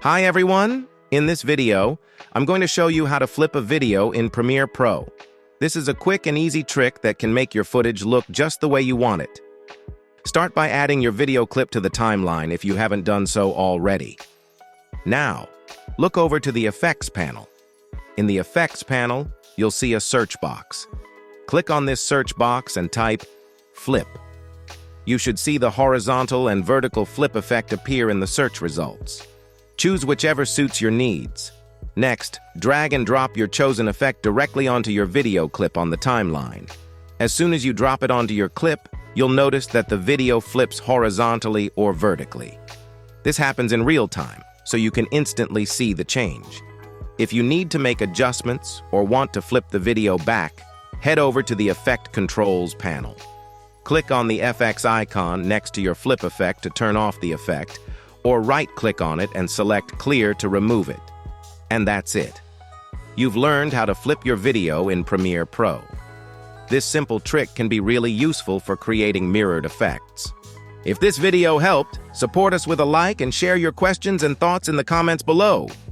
Hi everyone! In this video, I'm going to show you how to flip a video in Premiere Pro. This is a quick and easy trick that can make your footage look just the way you want it. Start by adding your video clip to the timeline if you haven't done so already. Now, look over to the Effects panel. In the Effects panel, you'll see a search box. Click on this search box and type Flip. You should see the horizontal and vertical flip effect appear in the search results. Choose whichever suits your needs. Next, drag and drop your chosen effect directly onto your video clip on the timeline. As soon as you drop it onto your clip, you'll notice that the video flips horizontally or vertically. This happens in real time, so you can instantly see the change. If you need to make adjustments or want to flip the video back, head over to the Effect Controls panel. Click on the FX icon next to your flip effect to turn off the effect, or right-click on it and select Clear to remove it. And that's it. You've learned how to flip your video in Premiere Pro. This simple trick can be really useful for creating mirrored effects. If this video helped, support us with a like and share your questions and thoughts in the comments below.